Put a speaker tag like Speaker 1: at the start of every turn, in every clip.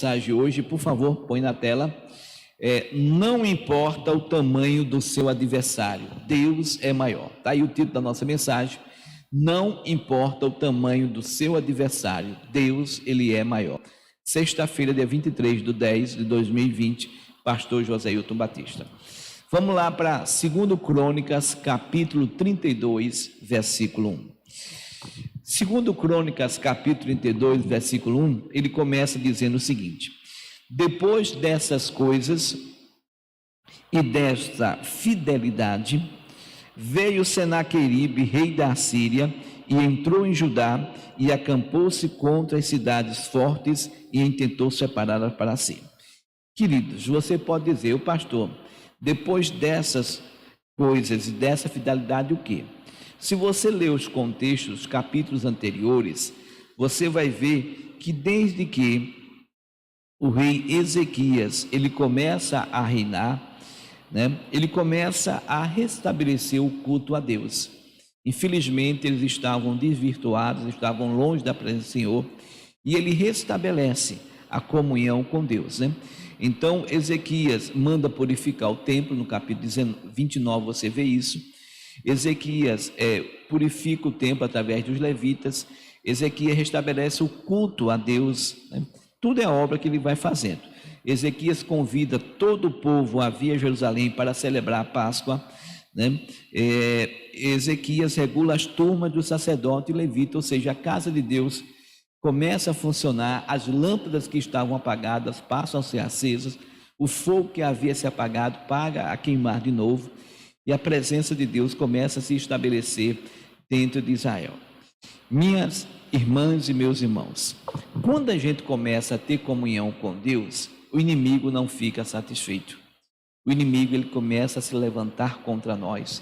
Speaker 1: mensagem hoje, por favor, põe na tela. Não importa o tamanho do seu adversário, Deus é maior. Está aí o título da nossa mensagem. Não importa o tamanho do seu adversário, Deus, ele é maior. Sexta-feira, dia 23/10/2020, pastor Joséilton Batista. Vamos lá para 2 Crônicas, capítulo 32, versículo 1. 2 Crônicas, capítulo 32, versículo 1, ele começa dizendo o seguinte: depois dessas coisas e desta fidelidade, veio Senaqueribe, rei da Assíria, e entrou em Judá e acampou-se contra as cidades fortes e intentou separá-las para si. Queridos, você pode dizer, o pastor, depois dessas coisas e dessa fidelidade, o quê? Se você ler os contextos, os capítulos anteriores, você vai ver que desde que o rei Ezequias, ele começa a reinar, ele começa a restabelecer o culto a Deus. Infelizmente, eles estavam desvirtuados, estavam longe da presença do Senhor, e ele restabelece a comunhão com Deus, Então, Ezequias manda purificar o templo, no capítulo 29 você vê isso. Ezequias purifica o templo através dos levitas. Ezequias restabelece o culto a Deus, Tudo é obra que ele vai fazendo. Ezequias convida todo o povo a vir a Jerusalém para celebrar a Páscoa, Ezequias regula as turmas do sacerdote e levita, ou seja, a casa de Deus começa a funcionar, as lâmpadas que estavam apagadas passam a ser acesas, o fogo que havia se apagado paga a queimar de novo, e a presença de Deus começa a se estabelecer dentro de Israel. Minhas irmãs e meus irmãos, quando a gente começa a ter comunhão com Deus, o inimigo não fica satisfeito. O inimigo, ele começa a se levantar contra nós,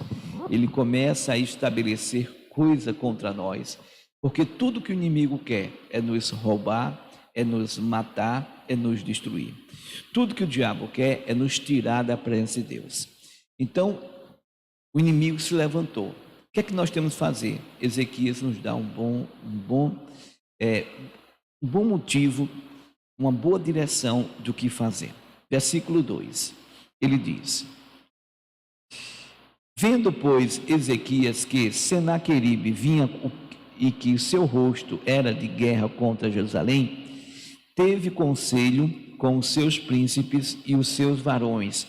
Speaker 1: ele começa a estabelecer coisa contra nós, porque tudo que o inimigo quer é nos roubar, é nos matar, é nos destruir. Tudo que o diabo quer é nos tirar da presença de Deus. Então, o inimigo se levantou. O que é que nós temos que fazer? Ezequias nos dá um bom motivo, uma boa direção do que fazer. Versículo 2, ele diz: vendo, pois, Ezequias que Senaqueribe vinha e que seu rosto era de guerra contra Jerusalém, teve conselho com os seus príncipes e os seus varões,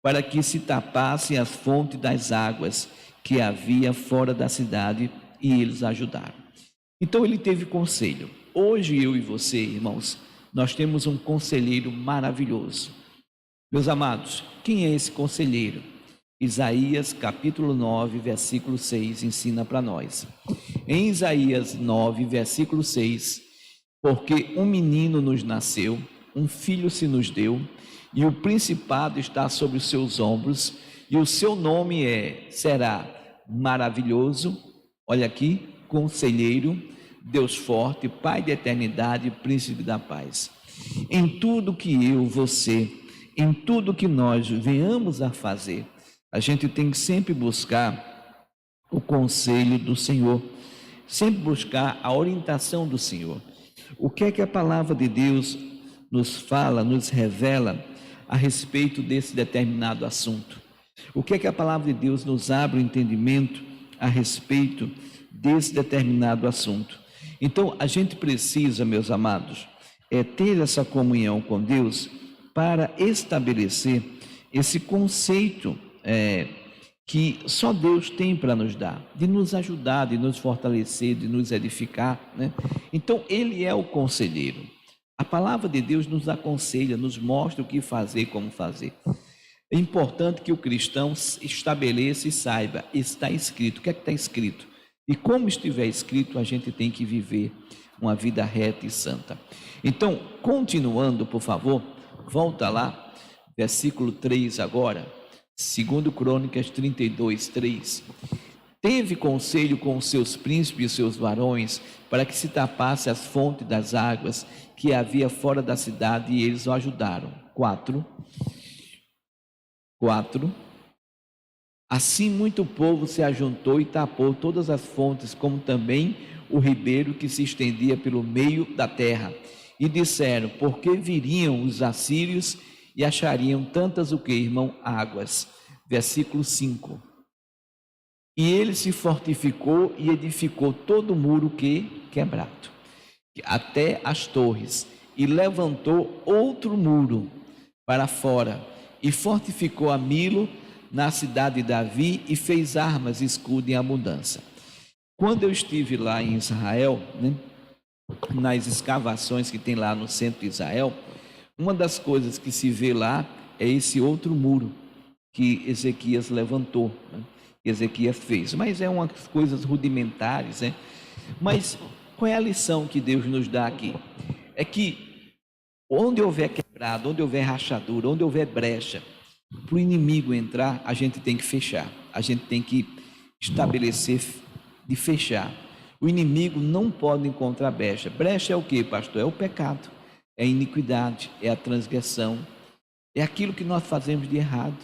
Speaker 1: para que se tapassem as fontes das águas que havia fora da cidade, e eles ajudaram. Então ele teve conselho. Hoje eu e você, irmãos, nós temos um conselheiro maravilhoso. Meus amados, quem é esse conselheiro? Isaías capítulo 9, versículo 6 ensina para nós. Em Isaías 9, versículo 6, porque um menino nos nasceu, um filho se nos deu, e o principado está sobre os seus ombros, e o seu nome será maravilhoso, olha aqui, conselheiro, Deus forte, Pai da eternidade, príncipe da paz. Em tudo que em tudo que nós venhamos a fazer, a gente tem que sempre buscar o conselho do Senhor, sempre buscar a orientação do Senhor. O que é que a palavra de Deus nos fala, nos revela a respeito desse determinado assunto? O que é que a palavra de Deus nos abre o entendimento a respeito desse determinado assunto? Então, a gente precisa, meus amados, ter essa comunhão com Deus para estabelecer esse conceito que só Deus tem para nos dar, de nos ajudar, de nos fortalecer, de nos edificar, Então, ele é o conselheiro. A palavra de Deus nos aconselha, nos mostra o que fazer, como fazer. É importante que o cristão estabeleça e saiba, está escrito. O que é que está escrito? E como estiver escrito, a gente tem que viver uma vida reta e santa. Então, continuando, por favor, volta lá, versículo 3 agora, 2 Crônicas 32, 3. Teve conselho com os seus príncipes e os seus varões, para que se tapasse as fontes das águas que havia fora da cidade, e eles o ajudaram. 4. Assim muito povo se ajuntou e tapou todas as fontes, como também o ribeiro que se estendia pelo meio da terra, E disseram: porque viriam os assírios e achariam tantas o que, irmão? Águas. Versículo 5. E ele se fortificou e edificou todo o muro que quebrado, até as torres, e levantou outro muro para fora, e fortificou a Milo na cidade de Davi, e fez armas e escudo em abundância. Quando eu estive lá em Israel, nas escavações que tem lá no centro de Israel, uma das coisas que se vê lá é esse outro muro que Ezequias levantou, Ezequias fez, mas é umas coisas rudimentares, Mas qual é a lição que Deus nos dá aqui? É que onde houver quebrado, onde houver rachadura, onde houver brecha, para o inimigo entrar, a gente tem que fechar, a gente tem que estabelecer de fechar. O inimigo não pode encontrar brecha. Brecha é o que, pastor? É o pecado, é a iniquidade, é a transgressão, é aquilo que nós fazemos de errado,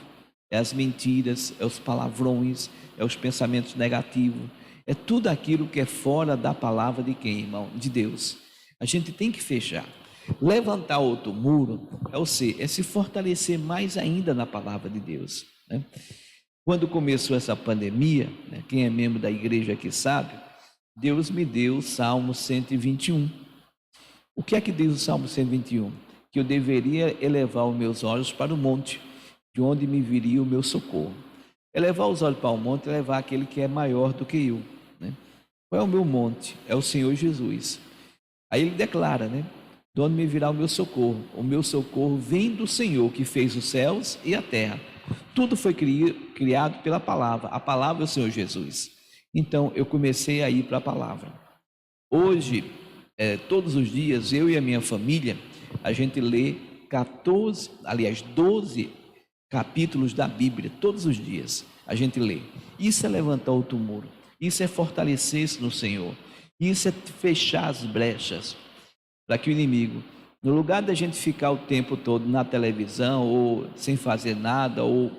Speaker 1: é as mentiras, é os palavrões, é os pensamentos negativos, é tudo aquilo que é fora da palavra de quem, irmão? De Deus. A gente tem que fechar. Levantar outro muro é se fortalecer mais ainda na palavra de Deus, Quando começou essa pandemia, quem é membro da igreja aqui sabe, Deus me deu o Salmo 121. O que é que diz o Salmo 121? Que eu deveria elevar os meus olhos para o monte, de onde me viria o meu socorro. Elevar os olhos para o monte é levar aquele que é maior do que eu, Qual é o meu monte? É o Senhor Jesus. Aí ele declara, de onde me virá o meu socorro? O meu socorro vem do Senhor, que fez os céus e a terra. Tudo foi criado pela palavra. A palavra é o Senhor Jesus. Então eu comecei a ir para a palavra. Hoje, todos os dias, eu e a minha família, a gente lê 12 capítulos da Bíblia. Todos os dias a gente lê. Isso é levantar outro muro. Isso é fortalecer-se no Senhor. Isso é fechar as brechas para que o inimigo, no lugar da gente ficar o tempo todo na televisão ou sem fazer nada, ou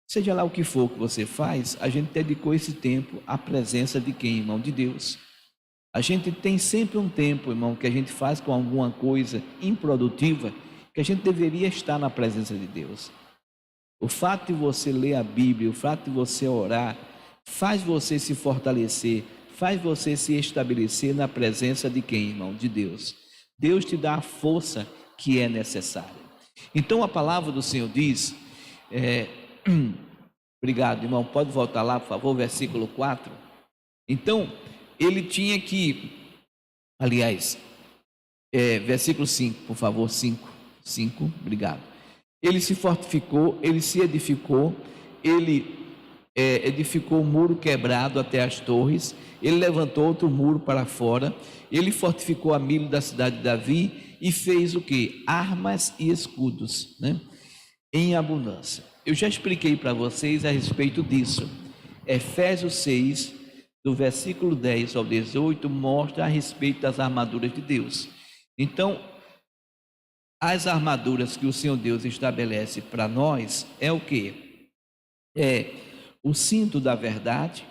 Speaker 1: seja lá o que for que você faz, a gente dedicou esse tempo à presença de quem, irmão? De Deus. A gente tem sempre um tempo, irmão, que a gente faz com alguma coisa improdutiva, que a gente deveria estar na presença de Deus. O fato de você ler a Bíblia, o fato de você orar, faz você se fortalecer, faz você se estabelecer na presença de quem, irmão? De Deus. Deus te dá a força que é necessária. Então a palavra do Senhor diz, obrigado, irmão, pode voltar lá, por favor, versículo 4. Então, ele tinha que, aliás, versículo 5, por favor, 5, obrigado. Ele se fortificou, ele se edificou, ele edificou o muro quebrado até as torres, ele levantou outro muro para fora, ele fortificou a Milo da cidade de Davi e fez o que? Armas e escudos, em abundância. Eu já expliquei para vocês a respeito disso. Efésios 6, do versículo 10 ao 18, mostra a respeito das armaduras de Deus. Então, as armaduras que o Senhor Deus estabelece para nós é o que? É o cinto da verdade,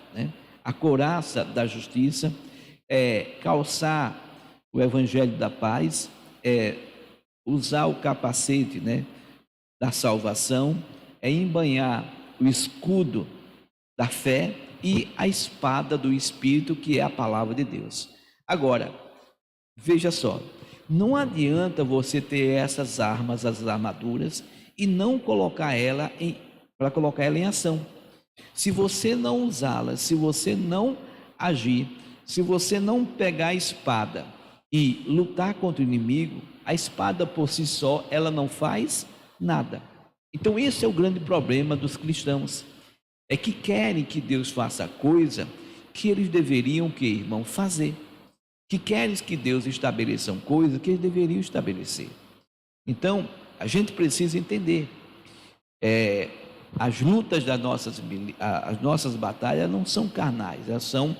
Speaker 1: a couraça da justiça, calçar o evangelho da paz, usar o capacete, da salvação, embanhar o escudo da fé e a espada do Espírito, que é a palavra de Deus. Agora, veja só, não adianta você ter essas armas, as armaduras, e não colocar ela em ação. Se você não usá-las, se você não agir, se você não pegar a espada e lutar contra o inimigo, a espada por si só, ela não faz nada. Então esse é o grande problema dos cristãos, é que querem que Deus faça coisa que eles deveriam, irmão, fazer, que querem que Deus estabeleça coisa que eles deveriam estabelecer. Então a gente precisa entender, as lutas as nossas batalhas não são carnais, elas são,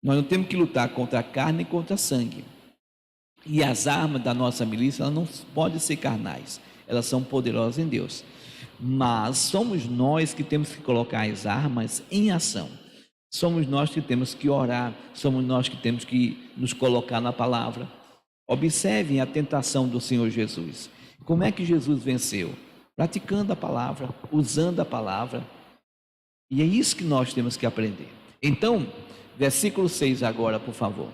Speaker 1: nós não temos que lutar contra a carne e contra sangue, e as armas da nossa milícia, elas não podem ser carnais, elas são poderosas em Deus, mas somos nós que temos que colocar as armas em ação, somos nós que temos que orar, somos nós que temos que nos colocar na palavra. Observem a tentação do Senhor Jesus. Como é que Jesus venceu? Praticando a palavra, usando a palavra. E é isso que nós temos que aprender. Então, versículo 6 agora, por favor.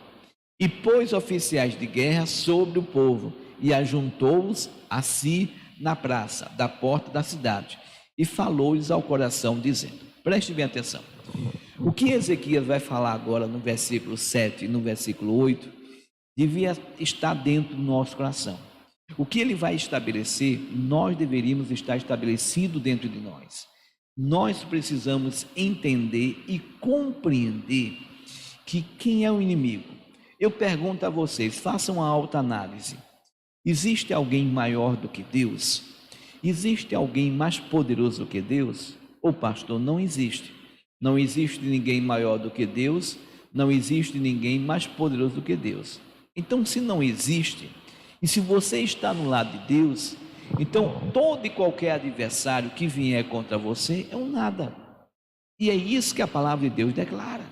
Speaker 1: E pôs oficiais de guerra sobre o povo, e ajuntou-os a si na praça, da porta da cidade, e falou-lhes ao coração, dizendo, preste bem atenção, o que Ezequias vai falar agora no versículo 7 e no versículo 8, devia estar dentro do nosso coração. O que ele vai estabelecer, nós deveríamos estar estabelecido dentro de nós. Nós precisamos entender e compreender que quem é o inimigo. Eu pergunto a vocês, façam uma autoanálise. Existe alguém maior do que Deus? Existe alguém mais poderoso do que Deus? Ou pastor, não existe. Não existe ninguém maior do que Deus, não existe ninguém mais poderoso do que Deus. Então, se não existe, e se você está no lado de Deus, então todo e qualquer adversário que vier contra você é um nada. E é isso que a palavra de Deus declara.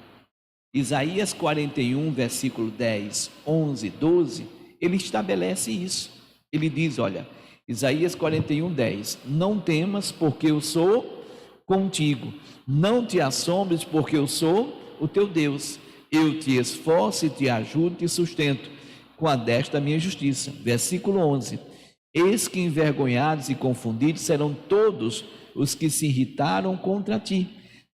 Speaker 1: Isaías 41, versículo 10, 11, 12, ele estabelece isso. Ele diz, olha, Isaías 41, 10, não temas porque eu sou contigo, não te assombres porque eu sou o teu Deus, eu te esforço e te ajudo e te sustento com a destra minha justiça. Versículo 11, eis que envergonhados e confundidos serão todos os que se irritaram contra ti,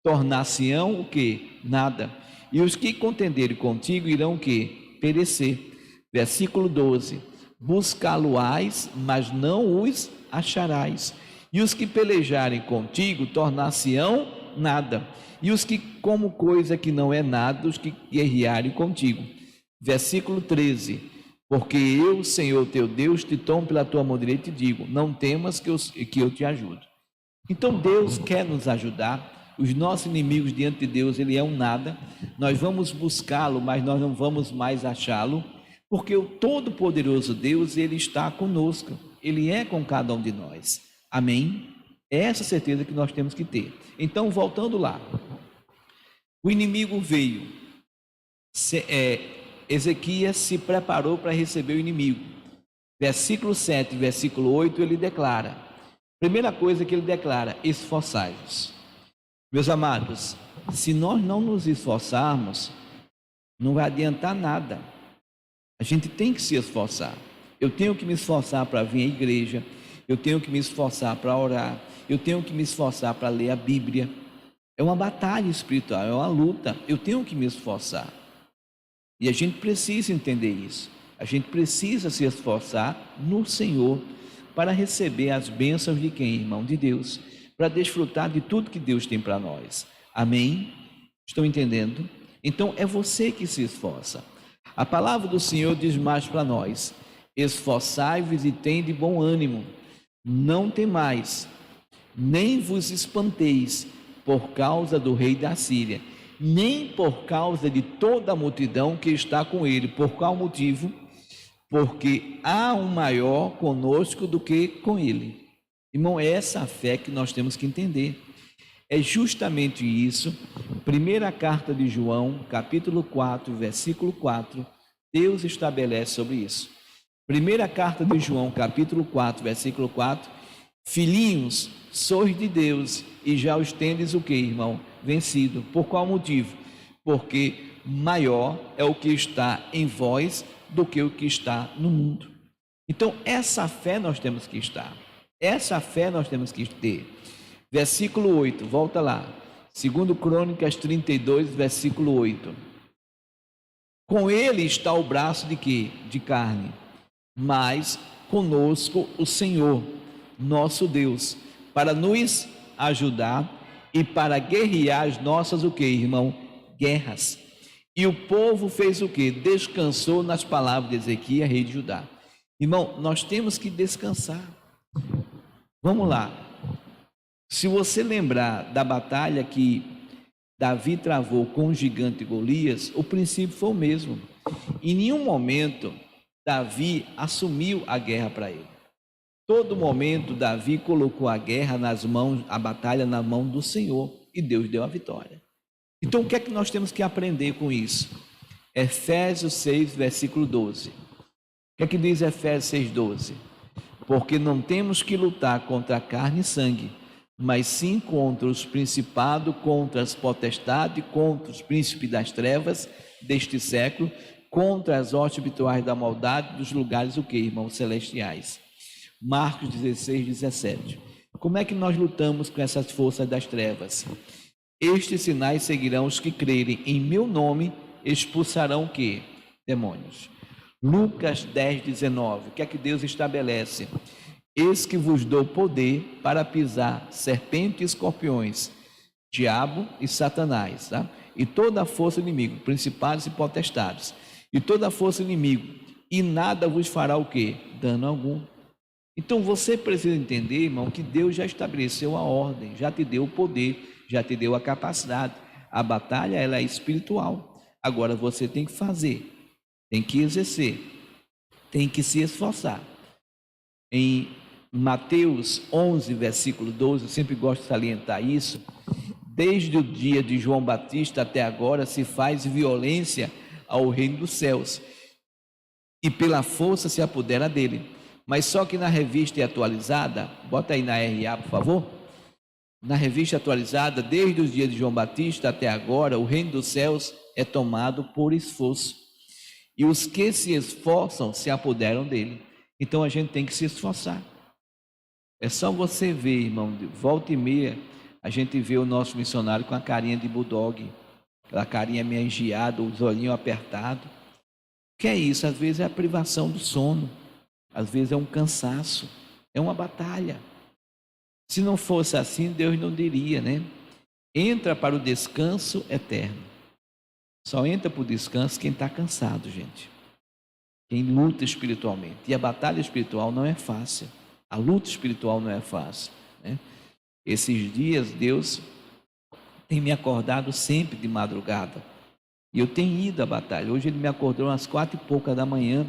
Speaker 1: tornar-se-ão o que? Nada, e os que contenderem contigo irão o que? Perecer. Versículo 12, buscá-lo-ás, mas não os acharás, e os que pelejarem contigo tornar-se-ão nada, e os que como coisa que não é nada, os que guerrearem contigo. Versículo 13, porque eu, Senhor teu Deus, te tomo pela tua mão direita e te digo, não temas que eu te ajudo. Então Deus quer nos ajudar. Os nossos inimigos diante de Deus, ele é um nada, nós vamos buscá-lo, mas nós não vamos mais achá-lo, porque o Todo-Poderoso Deus, ele está conosco, ele é com cada um de nós, amém? É essa certeza que nós temos que ter. Então, voltando lá, o inimigo veio, Ezequias se preparou para receber o inimigo, versículo 7, versículo 8, ele declara, primeira coisa que ele declara, esforçai-vos. Meus amados, se nós não nos esforçarmos, não vai adiantar nada. A gente tem que se esforçar. Eu tenho que me esforçar para vir à igreja, eu tenho que me esforçar para orar, eu tenho que me esforçar para ler a Bíblia. É uma batalha espiritual, é uma luta. Eu tenho que me esforçar. E a gente precisa entender isso. A gente precisa se esforçar no Senhor para receber as bênçãos de quem, irmão? De Deus. Para desfrutar de tudo que Deus tem para nós. Amém? Estão entendendo? Então é você que se esforça. A palavra do Senhor diz mais para nós: esforçai-vos e tende bom ânimo, não temais, nem vos espanteis por causa do rei da Síria, nem por causa de toda a multidão que está com ele. Por qual motivo? Porque há um maior conosco do que com ele. Irmão, é essa a fé que nós temos que entender. É justamente isso. Primeira carta de João, capítulo 4, versículo 4, Deus estabelece sobre isso. Primeira carta de João, capítulo 4, versículo 4, filhinhos, sois de Deus e já os tendes o que, irmão? Vencido. Por qual motivo? Porque maior é o que está em vós do que o que está no mundo. Então, essa fé nós temos que estar. Essa fé nós temos que ter. Versículo 8, volta lá. 2 Crônicas 32, versículo 8. Com ele está o braço de quê? De carne. Mas conosco o Senhor, nosso Deus, para nos ajudar e para guerrear as nossas, o que, irmão? Guerras. E o povo fez o que? Descansou nas palavras de Ezequias, rei de Judá. Irmão, nós temos que descansar. Vamos lá. Se você lembrar da batalha que Davi travou com o gigante Golias, o princípio foi o mesmo. Em nenhum momento Davi assumiu a guerra para ele. Todo momento Davi colocou a guerra nas mãos, a batalha na mão do Senhor, e Deus deu a vitória. Então o que é que nós temos que aprender com isso? Efésios 6, versículo 12. que é que diz Efésios 6,12? Porque não temos que lutar contra a carne e sangue, mas sim contra os principados, contra as potestades, contra os príncipes das trevas deste século, contra as hostes espirituais da maldade dos lugares, o que, irmãos? Celestiais. Marcos 16:17. Como é que nós lutamos com essas forças das trevas? Estes sinais seguirão os que crerem em meu nome, expulsarão o que? Demônios. Lucas 10:19. O que é que Deus estabelece? Eis que vos dou poder para pisar serpentes e escorpiões, diabo e Satanás, tá? E toda a força do inimigo, principados e potestades, e toda a força do inimigo, e nada vos fará o quê? Dano algum. Então você precisa entender, irmão, que Deus já estabeleceu a ordem, já te deu o poder, já te deu a capacidade. A batalha, ela é espiritual. Agora você tem que fazer, tem que exercer, tem que se esforçar. Em Mateus 11, versículo 12, eu sempre gosto de salientar isso. Desde o dia de João Batista até agora se faz violência ao reino dos céus, e pela força se apodera dele. Mas só que na revista atualizada, bota aí na RA, por favor. Na revista atualizada, desde os dias de João Batista até agora, o reino dos céus é tomado por esforço, e os que se esforçam se apoderam dele. Então a gente tem que se esforçar. É só você ver, irmão, volta e meia, a gente vê o nosso missionário com a carinha de bulldog, aquela carinha meio engiada, os olhinhos apertados. O que é isso? Às vezes é a privação do sono, às vezes é um cansaço, é uma batalha. Se não fosse assim, Deus não diria, né? Entra para o descanso eterno. Só entra para o descanso quem está cansado, gente. Quem luta espiritualmente. E a batalha espiritual não é fácil. A luta espiritual não é fácil, né? Esses dias Deus tem me acordado sempre de madrugada. E eu tenho ido à batalha. Hoje Ele me acordou às 4h pouca da manhã.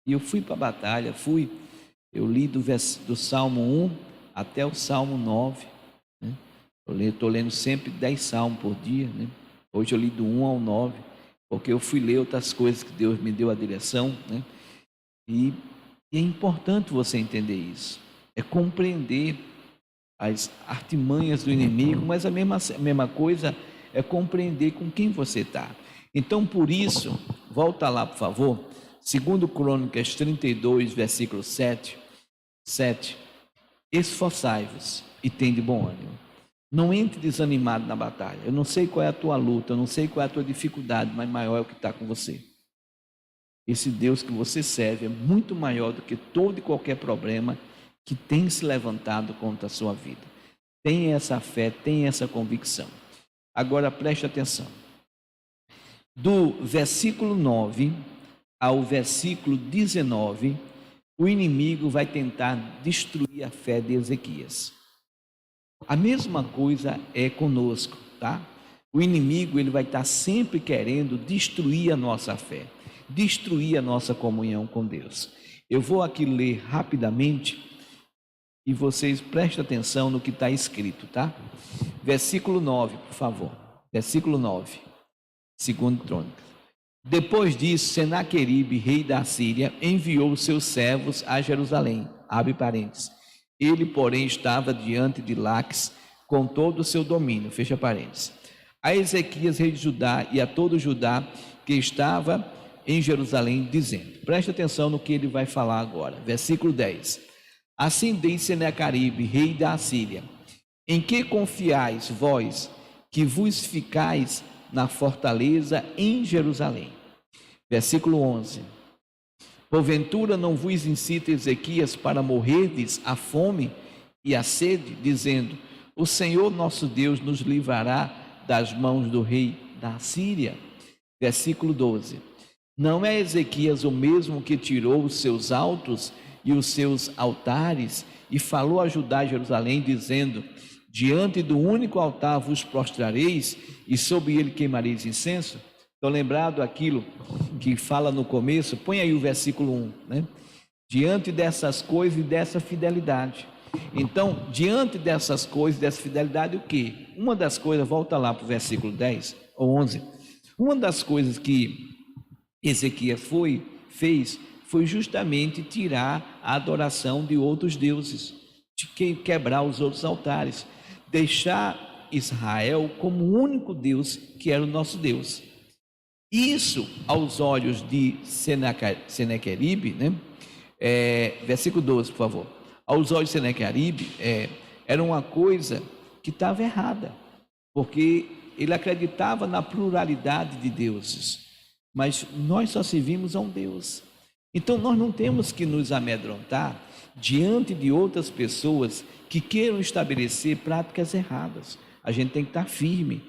Speaker 1: E eu fui para a batalha. Eu li do Salmo 1 até o Salmo 9. Né? Eu estou lendo sempre 10 salmos por dia, né? Hoje eu li do 1 ao 9. Porque eu fui ler outras coisas que Deus me deu a direção, né? E é importante você entender isso. É compreender as artimanhas do inimigo, mas a mesma coisa é compreender com quem você está. Então, por isso, volta lá, por favor, 2 Crônicas 32, versículo 7. Esforçai-vos e tende bom ânimo. Não entre desanimado na batalha. Eu não sei qual é a tua luta, eu não sei qual é a tua dificuldade, mas maior é o que está com você. Esse Deus que você serve é muito maior do que todo e qualquer problema que tem se levantado contra a sua vida. Tenha essa fé, tenha essa convicção. Agora preste atenção. Do versículo 9 ao versículo 19, o inimigo vai tentar destruir a fé de Ezequias. A mesma coisa é conosco, tá? O inimigo, ele vai estar sempre querendo destruir a nossa fé, destruir a nossa comunhão com Deus. Eu vou aqui ler rapidamente e vocês prestem atenção no que está escrito, tá? Versículo 9, por favor. Versículo 9, 2 Crônicas. Depois disso, Senaqueribe, rei da Síria, enviou os seus servos a Jerusalém. Abre parênteses. Ele, porém, estava diante de Laques com todo o seu domínio. Fecha parênteses. A Ezequias, rei de Judá, e a todo Judá que estava em Jerusalém, dizendo, preste atenção no que ele vai falar agora. Versículo 10. Assim diz Senaqueribe, rei da Assíria: em que confiais vós, que vos ficais na fortaleza em Jerusalém? Versículo 11. Porventura não vos incita Ezequias para morrerdes à fome e à sede, dizendo, o Senhor nosso Deus nos livrará das mãos do rei da Assíria? Versículo 12. Não é Ezequias o mesmo que tirou os seus altos e os seus altares e falou a Judá e Jerusalém, dizendo, diante do único altar vos prostrareis e sobre ele queimareis incenso? Estou lembrado aquilo que fala no começo, põe aí o versículo 1, né? Diante dessas coisas e dessa fidelidade. Então, diante dessas coisas, dessa fidelidade, o que? Uma das coisas, volta lá para o versículo 10 ou 11, uma das coisas que Ezequias fez foi justamente tirar a adoração de outros deuses, de quebrar os outros altares, deixar Israel como o único Deus que era o nosso Deus. Isso, aos olhos de Senaqueribe, né? Versículo 12, por favor. Aos olhos de Senaqueribe, era uma coisa que estava errada, porque ele acreditava na pluralidade de deuses, mas nós só servimos a um Deus. Então nós não temos que nos amedrontar diante de outras pessoas que queiram estabelecer práticas erradas. A gente tem que estar firme.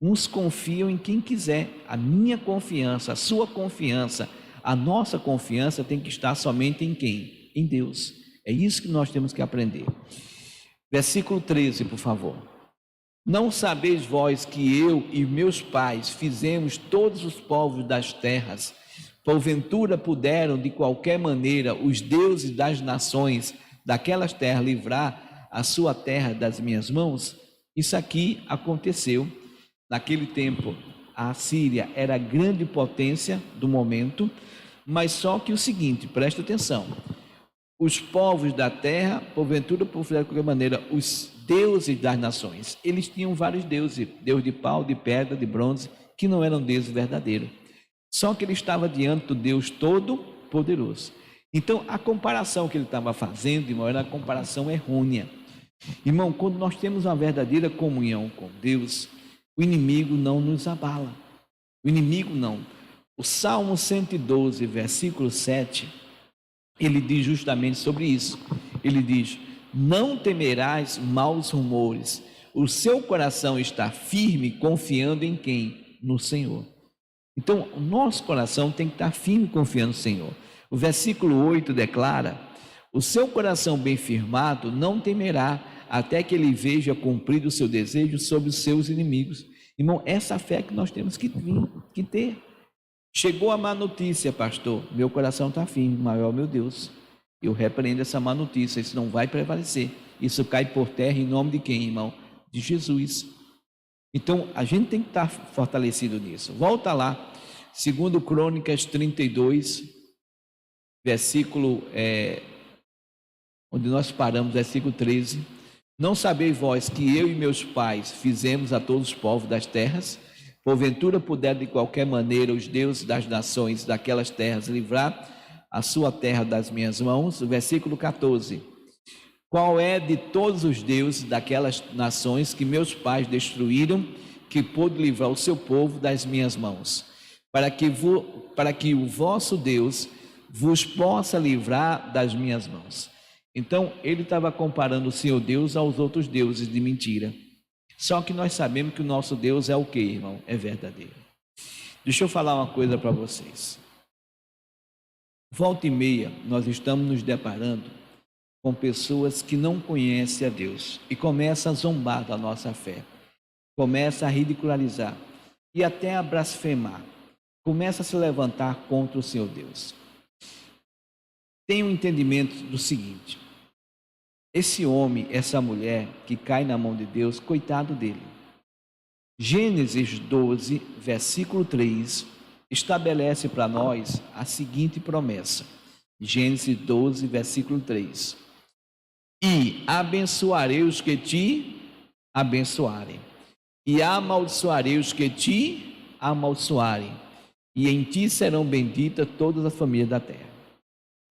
Speaker 1: Uns confiam em quem quiser. A minha confiança, a sua confiança, a nossa confiança tem que estar somente em quem? Em Deus. É isso que nós temos que aprender. Versículo 13, por favor. Não sabeis vós que eu e meus pais fizemos todos os povos das terras, porventura puderam de qualquer maneira os deuses das nações daquelas terras livrar a sua terra das minhas mãos? Isso aqui aconteceu. Naquele tempo, a Síria era a grande potência do momento, mas só que o seguinte, presta atenção, os povos da terra, porventura, por qualquer maneira, os deuses das nações, eles tinham vários deuses, deus de pau, de pedra, de bronze, que não eram deuses verdadeiros, só que ele estava diante do Deus Todo-Poderoso. Então, a comparação que ele estava fazendo, irmão, era uma comparação errônea. Irmão, quando nós temos uma verdadeira comunhão com Deus, o inimigo não nos abala. O inimigo não. O Salmo 112, versículo 7, ele diz justamente sobre isso. Ele diz: não temerás maus rumores. O seu coração está firme, confiando em quem? No Senhor. Então, o nosso coração tem que estar firme, confiando no Senhor. O versículo 8 declara: o seu coração bem firmado não temerá, até que ele veja cumprido o seu desejo sobre os seus inimigos. Irmão, essa fé que nós temos que ter. Chegou a má notícia, pastor, meu coração está firme, maior meu Deus, eu repreendo essa má notícia, isso não vai prevalecer, isso cai por terra em nome de quem, irmão? De Jesus. Então, a gente tem que estar fortalecido nisso. Volta lá, 2 Crônicas 32, versículo, onde nós paramos, versículo 13. Não sabeis vós que eu e meus pais fizemos a todos os povos das terras? Porventura puderam de qualquer maneira os deuses das nações daquelas terras livrar a sua terra das minhas mãos? Versículo 14. Qual é de todos os deuses daquelas nações que meus pais destruíram, que pôde livrar o seu povo das minhas mãos? Para que o vosso Deus vos possa livrar das minhas mãos. Então, ele estava comparando o Senhor Deus aos outros deuses de mentira. Só que nós sabemos que o nosso Deus é o que, irmão? É verdadeiro. Deixa eu falar uma coisa para vocês. Volta e meia, nós estamos nos deparando com pessoas que não conhecem a Deus e começam a zombar da nossa fé, começam a ridicularizar e até a blasfemar, começa a se levantar contra o Senhor Deus. Tenha um entendimento do seguinte: esse homem, essa mulher que cai na mão de Deus, coitado dele. Gênesis 12, versículo 3, estabelece para nós a seguinte promessa. Gênesis 12, versículo 3. E abençoarei os que te abençoarem, e amaldiçoarei os que te amaldiçoarem, e em ti serão benditas todas as famílias da terra.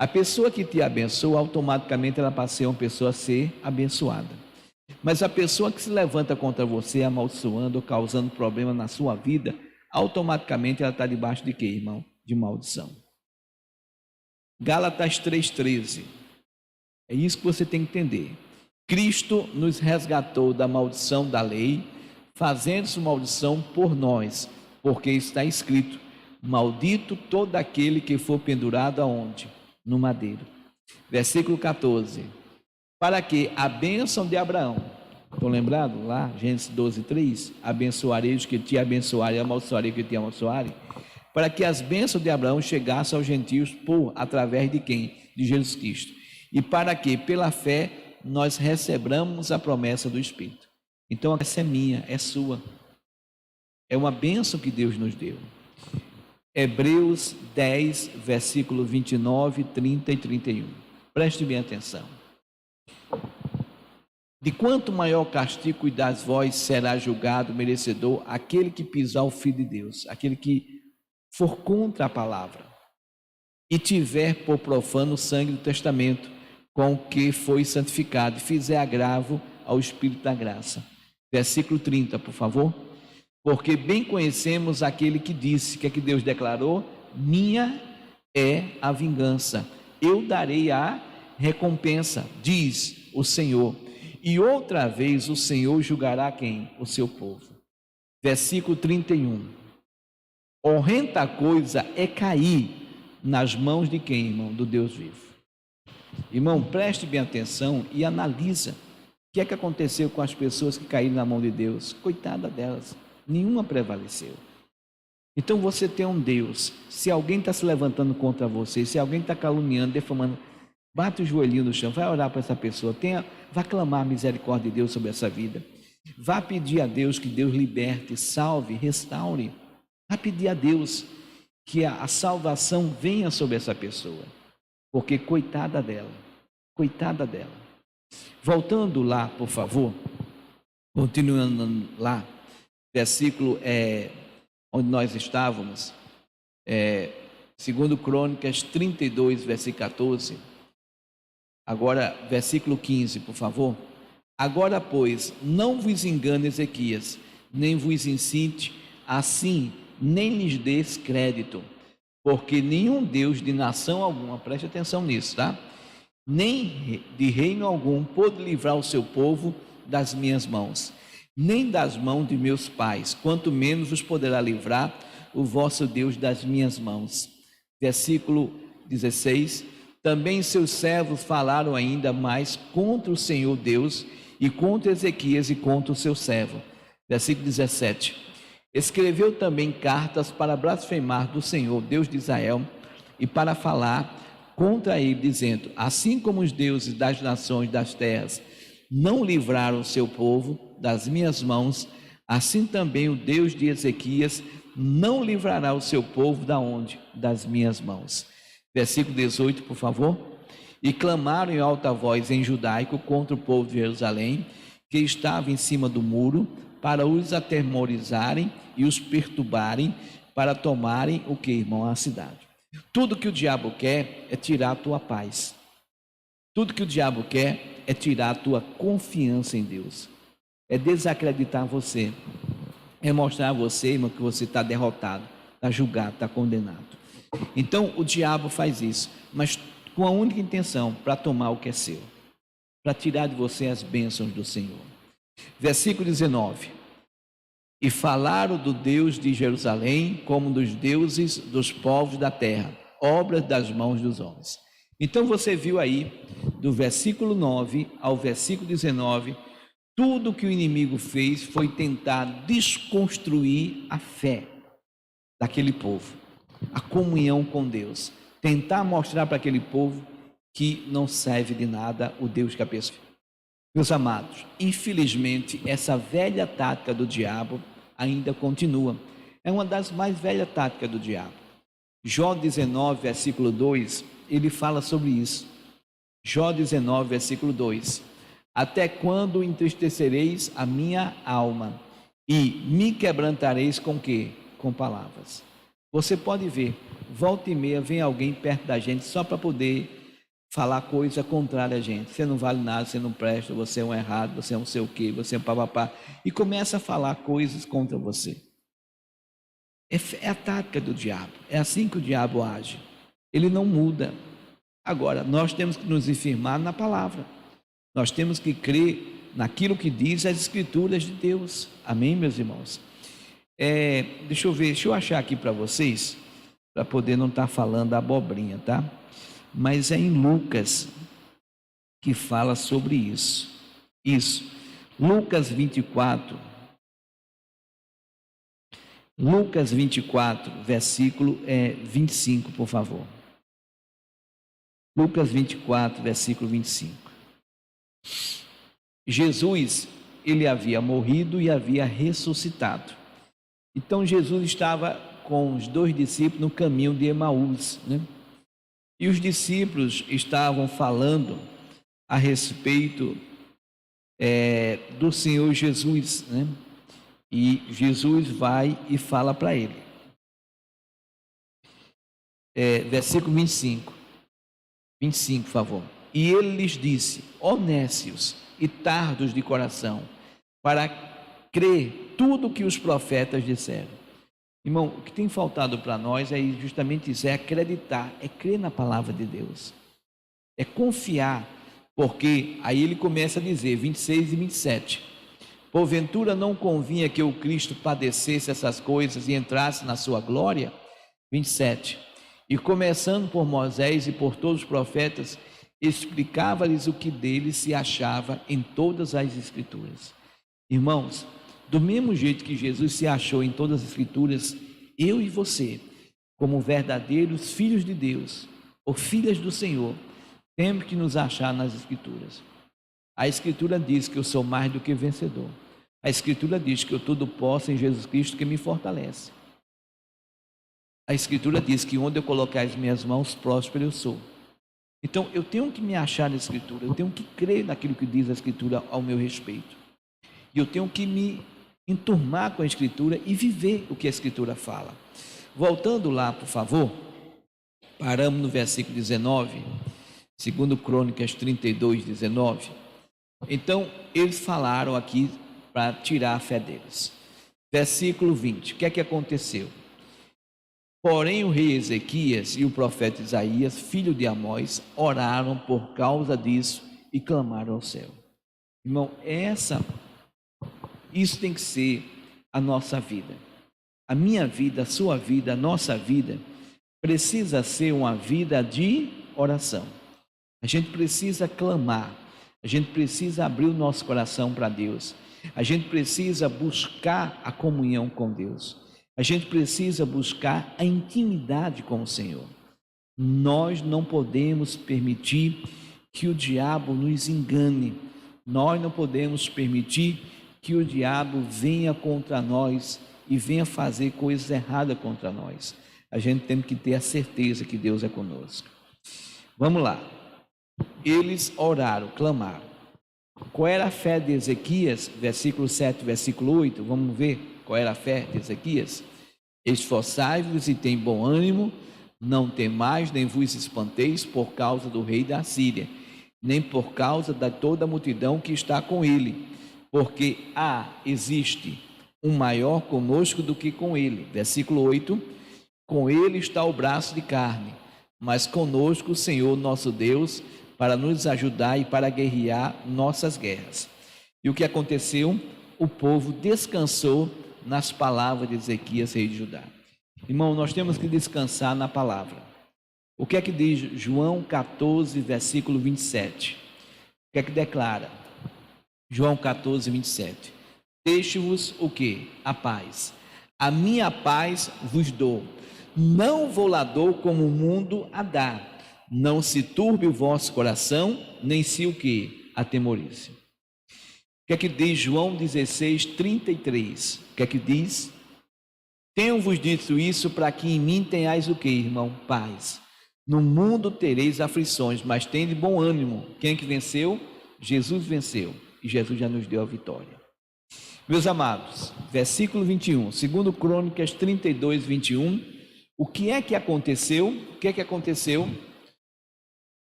Speaker 1: A pessoa que te abençoa, automaticamente ela passa a ser uma pessoa a ser abençoada. Mas a pessoa que se levanta contra você, amaldiçoando ou causando problema na sua vida, automaticamente ela está debaixo de quê, irmão? De maldição. Gálatas 3,13. É isso que você tem que entender. Cristo nos resgatou da maldição da lei, fazendo-se maldição por nós, porque está escrito: maldito todo aquele que for pendurado aonde? No madeiro. Versículo 14. Para que a bênção de Abraão, estão lembrados lá, Gênesis 12, 3? Abençoarei os que te abençoarem, amaldiçoarei os que te amaldiçoarem. Para que as bênçãos de Abraão chegassem aos gentios através de quem? De Jesus Cristo. E para que, pela fé, nós recebamos a promessa do Espírito. Então, essa é minha, é sua. É uma bênção que Deus nos deu. Hebreus 10, versículo 29, 30 e 31. Preste bem atenção. De quanto maior castigo das vós será julgado merecedor aquele que pisar o Filho de Deus, aquele que for contra a palavra, e tiver por profano o sangue do testamento, com o que foi santificado, e fizer agravo ao Espírito da graça. Versículo 30, por favor. Porque bem conhecemos aquele que disse, que é que Deus declarou: minha é a vingança, eu darei a recompensa, diz o Senhor. E outra vez o Senhor julgará quem? O seu povo. Versículo 31. Horrenda coisa é cair nas mãos de quem, irmão? Do Deus vivo. Irmão, preste bem atenção e analisa o que é que aconteceu com as pessoas que caíram na mão de Deus. Coitada delas, nenhuma prevaleceu. Então você tem um Deus, se alguém está se levantando contra você, se alguém está caluniando, defamando, bate o joelhinho no chão, vai orar para essa pessoa, vá clamar a misericórdia de Deus sobre essa vida, vá pedir a Deus que Deus liberte, salve, restaure, vá pedir a Deus que a salvação venha sobre essa pessoa, porque coitada dela, coitada dela. Voltando lá, por favor, continuando lá, versículo onde nós estávamos, segundo Crônicas 32, versículo 14, agora versículo 15, por favor. Agora, pois, não vos engane Ezequias, nem vos incite assim, nem lhes des crédito, porque nenhum Deus de nação alguma, preste atenção nisso, tá? Nem de reino algum pôde livrar o seu povo das minhas mãos, nem das mãos de meus pais, quanto menos os poderá livrar o vosso Deus das minhas mãos. Versículo 16, também seus servos falaram ainda mais contra o Senhor Deus, e contra Ezequias e contra o seu servo. Versículo 17, escreveu também cartas para blasfemar do Senhor, Deus de Israel, e para falar contra ele, dizendo: assim como os deuses das nações das terras não livraram o seu povo das minhas mãos, assim também o Deus de Ezequias não livrará o seu povo da onde? Das minhas mãos. Versículo 18, por favor. E clamaram em alta voz em judaico contra o povo de Jerusalém, que estava em cima do muro, para os atemorizarem e os perturbarem, para tomarem o que, irmão? A cidade. Tudo que o diabo quer é tirar a tua paz. Tudo que o diabo quer é tirar a tua confiança em Deus. É desacreditar você. É mostrar a você, irmão, que você está derrotado, está julgado, está condenado. Então o diabo faz isso, mas com a única intenção, para tomar o que é seu, para tirar de você as bênçãos do Senhor. Versículo 19. E falaram do Deus de Jerusalém como dos deuses dos povos da terra, obras das mãos dos homens. Então você viu aí, do versículo 9 ao versículo 19, tudo que o inimigo fez foi tentar desconstruir a fé daquele povo, a comunhão com Deus, tentar mostrar para aquele povo que não serve de nada o Deus que a pessoa. Meus amados, infelizmente essa velha tática do diabo ainda continua, é uma das mais velhas táticas do diabo. Jó 19, versículo 2, ele fala sobre isso. Jó 19, versículo 2, até quando entristecereis a minha alma e me quebrantareis com quê? Com palavras. Você pode ver, volta e meia vem alguém perto da gente só para poder falar coisa contrária a gente. Você não vale nada, você não presta, você é um errado, você é um sei o quê, você é um papapá, e começa a falar coisas contra você. É a tática do diabo, é assim que o diabo age, ele não muda. Agora, nós temos que nos firmar na palavra, nós temos que crer naquilo que diz as escrituras de Deus, amém, meus irmãos? Deixa eu achar aqui para vocês, para poder não estar falando abobrinha, tá? Mas é em Lucas que fala sobre isso. Lucas 24, versículo 25, por favor. Lucas 24, versículo 25. Jesus, ele havia morrido e havia ressuscitado. Então Jesus estava com os 2 discípulos no caminho de Emaús, né? E os discípulos estavam falando a respeito do Senhor Jesus, né? E Jesus vai e fala para ele. Versículo 25, por favor. E ele lhes disse: ó nécios e tardos de coração, para crer tudo que os profetas disseram. Irmão, o que tem faltado para nós é justamente isso, é acreditar, é crer na palavra de Deus, é confiar, porque aí ele começa a dizer, 26 e 27, porventura não convinha que o Cristo padecesse essas coisas e entrasse na sua glória? 27, e começando por Moisés e por todos os profetas, explicava-lhes o que dele se achava em todas as escrituras. Irmãos, do mesmo jeito que Jesus se achou em todas as escrituras, eu e você, como verdadeiros filhos de Deus, ou filhas do Senhor, temos que nos achar nas escrituras. A escritura diz que eu sou mais do que vencedor. A escritura diz que eu tudo posso em Jesus Cristo que me fortalece. A escritura diz que onde eu colocar as minhas mãos, próspero eu sou. Então eu tenho que me achar na escritura, eu tenho que crer naquilo que diz a escritura ao meu respeito. E eu tenho que me enturmar com a escritura e viver o que a escritura fala. Voltando lá, por favor, paramos no versículo 19, segundo Crônicas 32, 19. Então, eles falaram aqui para tirar a fé deles. Versículo 20, o que é que aconteceu? Porém o rei Ezequias e o profeta Isaías, filho de Amós, oraram por causa disso e clamaram ao céu. Irmão, isso tem que ser a nossa vida. A minha vida, a sua vida, a nossa vida precisa ser uma vida de oração. A gente precisa clamar, a gente precisa abrir o nosso coração para Deus, a gente precisa buscar a comunhão com Deus, a gente precisa buscar a intimidade com o Senhor. Nós não podemos permitir que o diabo nos engane, nós não podemos permitir que o diabo venha contra nós e venha fazer coisas erradas contra nós. A gente tem que ter a certeza que Deus é conosco. Vamos lá. Eles oraram, clamaram. Qual era a fé de Ezequias? Versículo 7, versículo 8. Vamos ver qual era a fé de Ezequias. Esforçai-vos e tem bom ânimo, não temais nem vos espanteis por causa do rei da Síria, nem por causa da toda a multidão que está com ele, porque existe um maior conosco do que com ele. Versículo 8, com ele está o braço de carne, mas conosco o Senhor nosso Deus, para nos ajudar e para guerrear nossas guerras. E o que aconteceu? O povo descansou nas palavras de Ezequias, rei de Judá. Irmão, nós temos que descansar na palavra. O que é que diz João 14, versículo 27? O que é que declara? João 14, 27. Deixe-vos o quê? A paz. A minha paz vos dou. Não vou lá dou como o mundo a dá. Não se turbe o vosso coração, nem se o quê? Atemorize. O que é que diz João 16, 33? O que é que diz? Tenho-vos dito isso para que em mim tenhais o quê, irmão? Paz. No mundo tereis aflições, mas tende bom ânimo. Quem é que venceu? Jesus venceu. E Jesus já nos deu a vitória. Meus amados, versículo 21, segundo Crônicas 32, 21, o que é que aconteceu? O que é que aconteceu?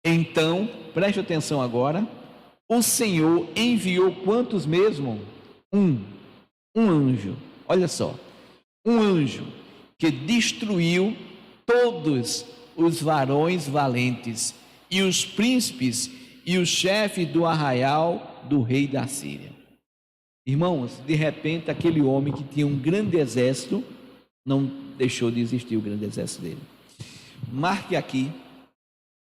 Speaker 1: Então, preste atenção agora, o Senhor enviou quantos mesmo? Um anjo, olha só, um anjo que destruiu todos os varões valentes e os príncipes e os chefes do arraial do rei da Síria. Irmãos, de repente aquele homem que tinha um grande exército, não deixou de existir o grande exército dele. Marque aqui,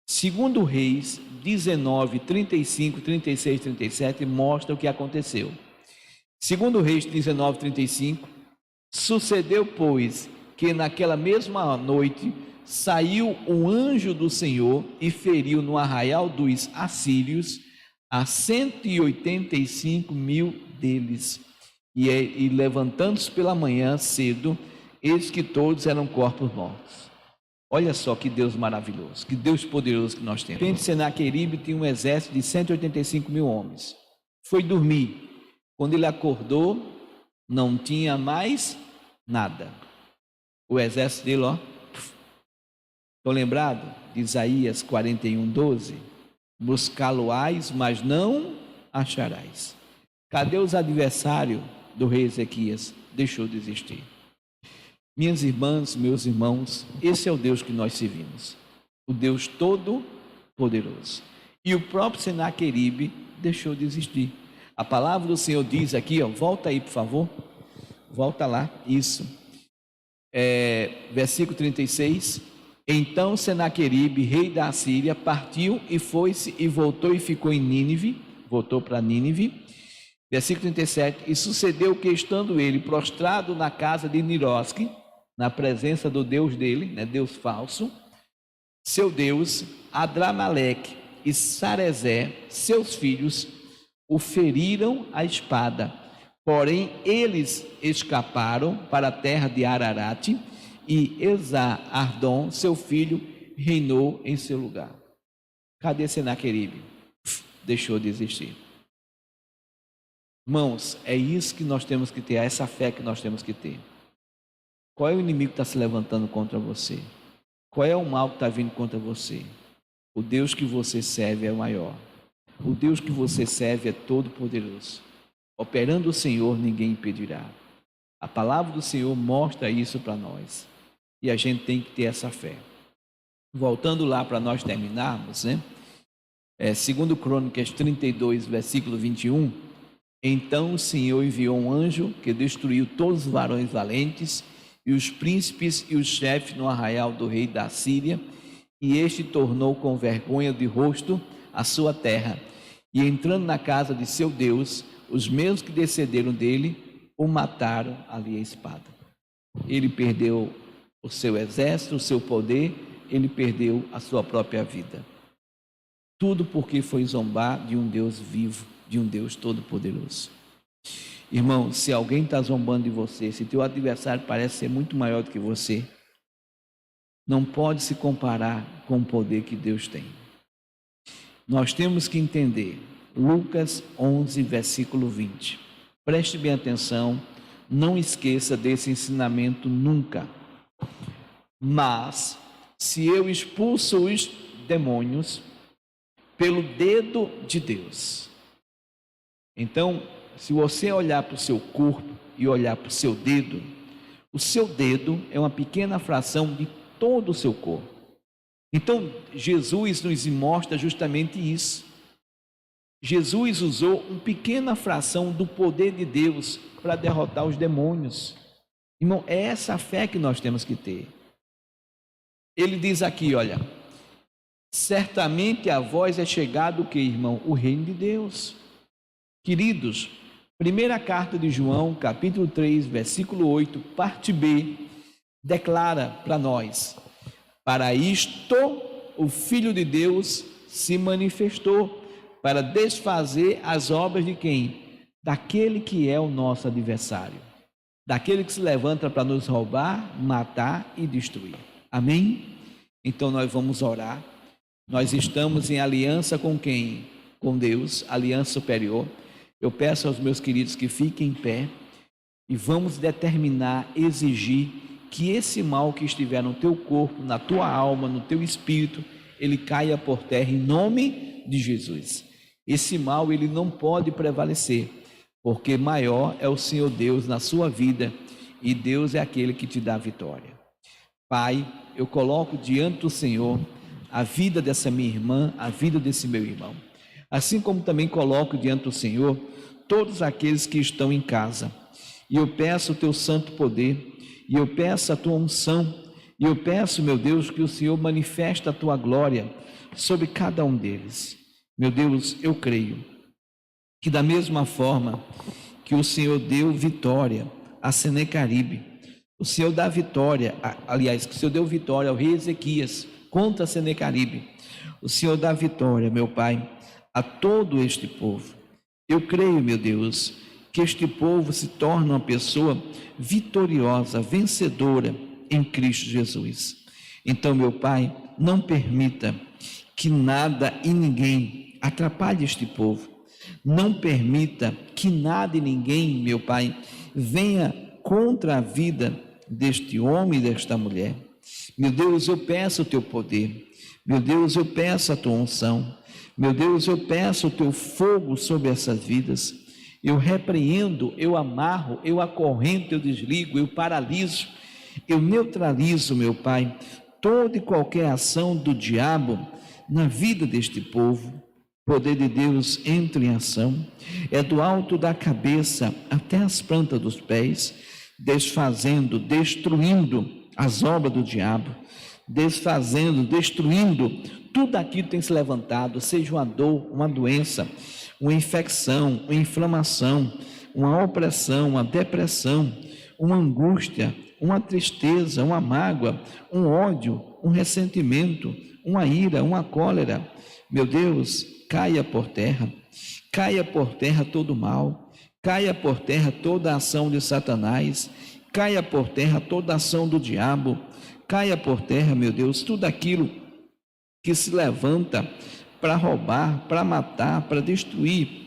Speaker 1: segundo Reis 19, 35, 36, 37, mostra o que aconteceu. Segundo Reis 19, 35, sucedeu, pois, que naquela mesma noite saiu um anjo do Senhor e feriu no arraial dos assírios a 185 mil deles, e levantando-se pela manhã cedo, eis que todos eram corpos mortos. Olha só que Deus maravilhoso, que Deus poderoso que nós temos. De repente, Senaqueribe tinha um exército de 185 mil homens. Foi dormir. Quando ele acordou, não tinha mais nada. O exército dele, ó. Estão lembrados de Isaías 41:12? Buscá-lo-ás, mas não acharás. Cadê os adversários do rei Ezequias? Deixou de existir. Minhas irmãs, meus irmãos, esse é o Deus que nós servimos, o Deus Todo-Poderoso. E o próprio Senaqueribe deixou de existir. A palavra do Senhor diz aqui, ó, volta aí por favor, volta lá, isso. Versículo 36, então Senaqueribe, rei da Assíria, partiu e foi-se e voltou e ficou em Nínive, voltou para Nínive. Versículo 37, e sucedeu que estando ele prostrado na casa de Nirosque, na presença do Deus dele, né, Deus falso, seu Deus, Adramaleque e Sarezé, seus filhos, o feriram a espada, porém eles escaparam para a terra de Ararate, e Esar-Ardom, seu filho, reinou em seu lugar. Cadê Senaqueribe? Deixou de existir. Irmãos, é isso que nós temos que ter, é essa fé que nós temos que ter. Qual é o inimigo que está se levantando contra você? Qual é o mal que está vindo contra você? O Deus que você serve é o maior. O Deus que você serve é todo poderoso. Operando o Senhor, ninguém impedirá. A palavra do Senhor mostra isso para nós. E a gente tem que ter essa fé. Voltando lá para nós terminarmos, né? Segundo Crônicas 32, versículo 21. Então o Senhor enviou um anjo que destruiu todos os varões valentes e os príncipes e os chefes no arraial do rei da Síria, e este tornou com vergonha de rosto a sua terra, e entrando na casa de seu Deus, os mesmos que descenderam dele, o mataram ali a espada. Ele perdeu o seu exército, o seu poder, ele perdeu a sua própria vida. Tudo porque foi zombar de um Deus vivo, de um Deus todo-poderoso. Irmão, se alguém está zombando de você, se teu adversário parece ser muito maior do que você, não pode se comparar com o poder que Deus tem. Nós temos que entender, Lucas 11, versículo 20. Preste bem atenção, não esqueça desse ensinamento nunca. Mas, se eu expulso os demônios pelo dedo de Deus, então, se você olhar para o seu corpo e olhar para o seu dedo é uma pequena fração de todo o seu corpo. Então, Jesus nos mostra justamente isso. Jesus usou uma pequena fração do poder de Deus para derrotar os demônios. Irmão, é essa fé que nós temos que ter. Ele diz aqui, olha, certamente a vós é chegado o que, irmão? O reino de Deus. Queridos, primeira carta de João, capítulo 3, versículo 8, parte B, declara para nós: para isto o Filho de Deus se manifestou, para desfazer as obras de quem? Daquele que é o nosso adversário, daquele que se levanta para nos roubar, matar e destruir. Amém? Então nós vamos orar. Nós estamos em aliança com quem? Com Deus, aliança superior. Eu peço aos meus queridos que fiquem em pé e vamos determinar, exigir que esse mal que estiver no teu corpo, na tua alma, no teu espírito, ele caia por terra em nome de Jesus. Esse mal ele não pode prevalecer, porque maior é o Senhor Deus na sua vida e Deus é aquele que te dá a vitória. Pai, eu coloco diante do Senhor a vida dessa minha irmã, a vida desse meu irmão. Assim como também coloco diante do Senhor todos aqueles que estão em casa. E eu peço o teu santo poder, e eu peço a tua unção, e eu peço, meu Deus, que o Senhor manifeste a tua glória sobre cada um deles. Meu Deus, eu creio que da mesma forma que o Senhor deu vitória a Senaqueribe, o Senhor dá vitória, aliás, que o Senhor deu vitória ao rei Ezequias contra Senaqueribe, o Senhor dá vitória, meu Pai, a todo este povo. Eu creio, meu Deus, que este povo se torne uma pessoa vitoriosa, vencedora em Cristo Jesus. Então, meu Pai, não permita que nada e ninguém atrapalhe este povo. Não permita que nada e ninguém, meu Pai, venha contra a vida deste homem e desta mulher. Meu Deus, eu peço o teu poder. Meu Deus, eu peço a tua unção. Meu Deus, eu peço o teu fogo sobre essas vidas. Eu repreendo, eu amarro, eu acorrento, eu desligo, eu paraliso, eu neutralizo, meu Pai, toda e qualquer ação do diabo na vida deste povo. O poder de Deus entra em ação, é do alto da cabeça até as plantas dos pés, desfazendo, destruindo as obras do diabo, desfazendo, destruindo tudo aquilo que tem se levantado, seja uma dor, uma doença, uma infecção, uma inflamação, uma opressão, uma depressão, uma angústia, uma tristeza, uma mágoa, um ódio, um ressentimento, uma ira, uma cólera. Meu Deus, caia por terra todo mal, caia por terra toda a ação de Satanás, caia por terra toda a ação do diabo, caia por terra, meu Deus, tudo aquilo que se levanta para roubar, para matar, para destruir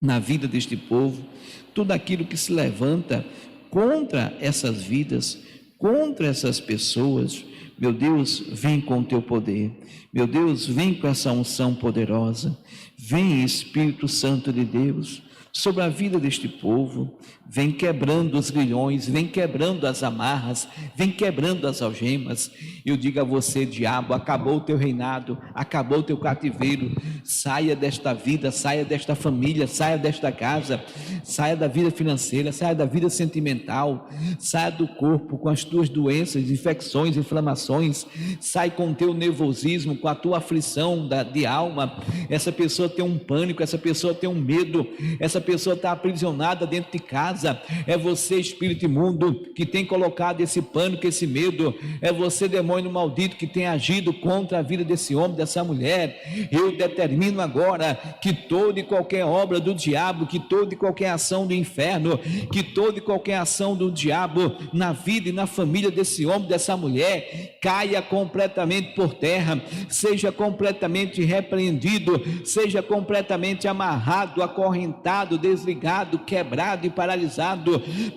Speaker 1: na vida deste povo, tudo aquilo que se levanta contra essas vidas, contra essas pessoas. Meu Deus, vem com o teu poder. Meu Deus, vem com essa unção poderosa. Vem, Espírito Santo de Deus, sobre a vida deste povo. Vem quebrando os grilhões, vem quebrando as amarras, vem quebrando as algemas. Eu digo a você, diabo, acabou o teu reinado, acabou o teu cativeiro. Saia desta vida, saia desta família, saia desta casa, saia da vida financeira, saia da vida sentimental, saia do corpo com as tuas doenças, infecções, inflamações. Sai com o teu nervosismo, com a tua aflição de alma. Essa pessoa tem um pânico, essa pessoa tem um medo, essa pessoa está aprisionada dentro de casa. É você, espírito imundo, que tem colocado esse pânico, esse medo. É você, demônio maldito, que tem agido contra a vida desse homem, dessa mulher. Eu determino agora que toda e qualquer obra do diabo, que toda e qualquer ação do inferno, que toda e qualquer ação do diabo na vida e na família desse homem, dessa mulher, caia completamente por terra, seja completamente repreendido, seja completamente amarrado, acorrentado, desligado, quebrado e paralisado.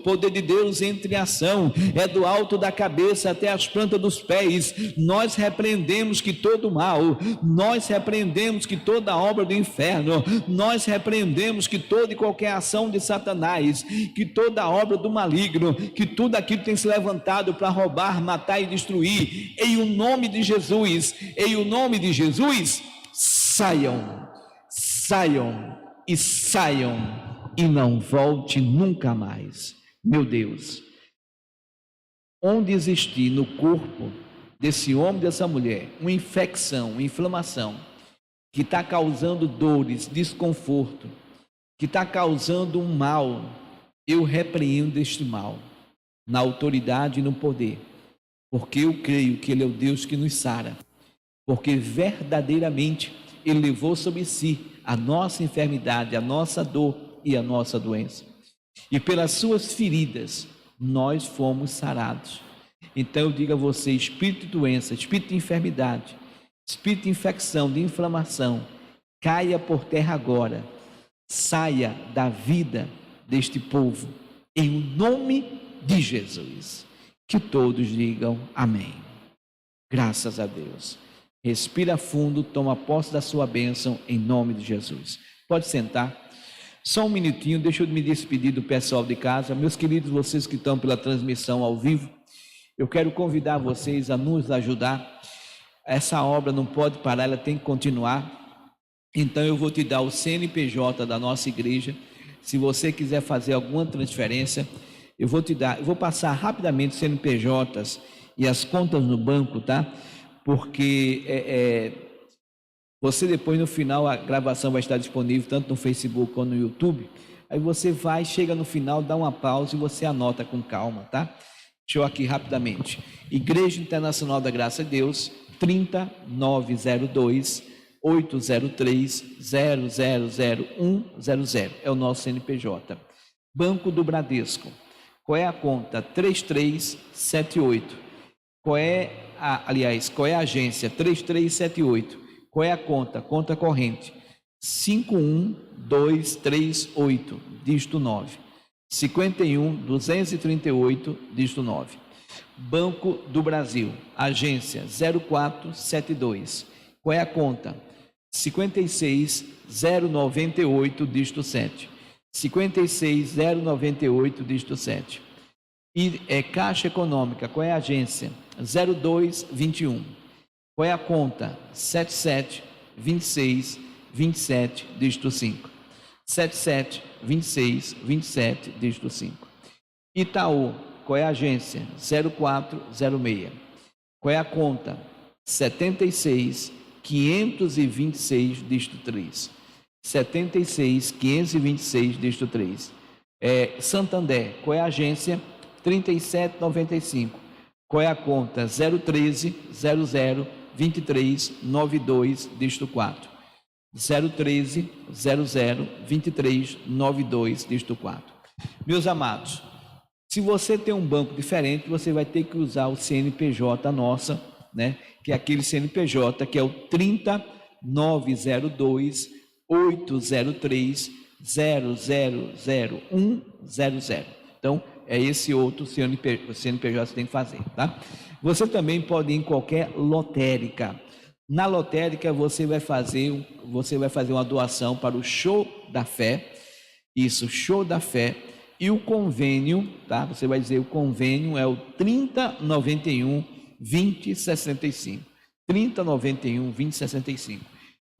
Speaker 1: Poder de Deus entre em ação, é do alto da cabeça até as plantas dos pés. Nós repreendemos que todo mal, nós repreendemos que toda obra do inferno, nós repreendemos que toda e qualquer ação de Satanás, que toda obra do maligno, que tudo aquilo que tem se levantado para roubar, matar e destruir, em o nome de Jesus, em o nome de Jesus, saiam e saiam e não volte nunca mais. Meu Deus, onde existir no corpo desse homem, dessa mulher, uma infecção, uma inflamação, que está causando dores, desconforto, que está causando um mal, eu repreendo este mal, na autoridade e no poder, porque eu creio que Ele é o Deus que nos sara, porque verdadeiramente Ele levou sobre si a nossa enfermidade, a nossa dor e a nossa doença, e pelas suas feridas nós fomos sarados. Então eu digo a você, espírito de doença, espírito de enfermidade, espírito de infecção, de inflamação, caia por terra agora, saia da vida deste povo, em nome de Jesus. Que todos digam amém. Graças a Deus. Respira fundo, toma posse da sua bênção em nome de Jesus. Pode sentar. Só um minutinho, deixa eu me despedir do pessoal de casa. Meus queridos, vocês que estão pela transmissão ao vivo, eu quero convidar vocês a nos ajudar. Essa obra não pode parar, ela tem que continuar. Então eu vou te dar o CNPJ da nossa igreja. Se você quiser fazer alguma transferência, eu vou te dar, eu vou passar rapidamente os CNPJs e as contas no banco, tá? Porque você depois no final a gravação vai estar disponível tanto no Facebook quanto no YouTube. Aí você vai, chega no final, dá uma pausa e você anota com calma, tá? Deixa eu aqui rapidamente. Igreja Internacional da Graça de Deus, 30902 803 000100 é o nosso CNPJ. Banco do Bradesco. Qual é a conta? 3378. Qual é a agência? 3378. Qual é a conta? Conta corrente 51238, dígito 9. 51238, dígito 9. Banco do Brasil, agência 0472. Qual é a conta? 56098, dígito 7. 56098, dígito 7. E Caixa Econômica, qual é a agência? 0221. Qual é a conta? 772627, dígito 5. 772627, dígito 5. Itaú, qual é a agência? 0406. Qual é a conta? 76526, dígito 3. 76526, dígito 3. Santander, qual é a agência? 3795. Qual é a conta? 013 00 23 92, dígito 4. 013 00 23 92, dígito 4. Meus amados, se você tem um banco diferente, você vai ter que usar o CNPJ nossa, né? Que é aquele CNPJ que é o 30902 803 000100. Então, é esse outro CNPJ que você tem que fazer, tá? Você também pode ir em qualquer lotérica. Na lotérica você vai fazer uma doação para o Show da Fé. Isso, Show da Fé. E o convênio, tá? Você vai dizer o convênio é o 3091 2065. 3091 2065.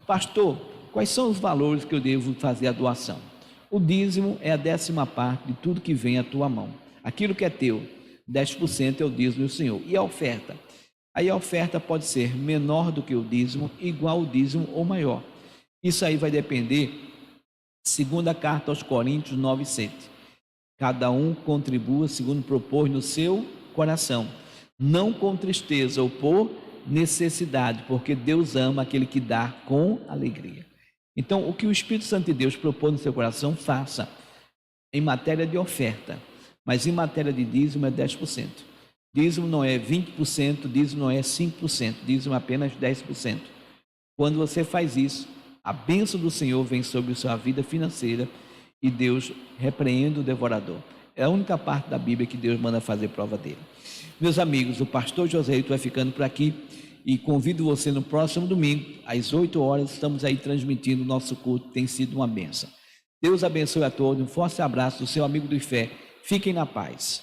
Speaker 1: Pastor, quais são os valores que eu devo fazer a doação? O dízimo é a 10ª parte de tudo que vem à tua mão. Aquilo que é teu, 10% é o dízimo do Senhor. E a oferta? Aí a oferta pode ser menor do que o dízimo, igual ao dízimo ou maior. Isso aí vai depender, segundo a carta aos Coríntios 9:7. Cada um contribua segundo propôs no seu coração, não com tristeza ou por necessidade, porque Deus ama aquele que dá com alegria. Então, o que o Espírito Santo de Deus propôs no seu coração, faça em matéria de oferta, mas em matéria de dízimo é 10%. Dízimo não é 20%, dízimo não é 5%, dízimo é apenas 10%. Quando você faz isso, a bênção do Senhor vem sobre a sua vida financeira e Deus repreende o devorador. É a única parte da Bíblia que Deus manda fazer prova dele. Meus amigos, o pastor José vai ficando por aqui e convido você no próximo domingo, às 8 horas, estamos aí transmitindo o nosso culto, tem sido uma bênção. Deus abençoe a todos, um forte abraço do seu amigo do fé. Fiquem na paz.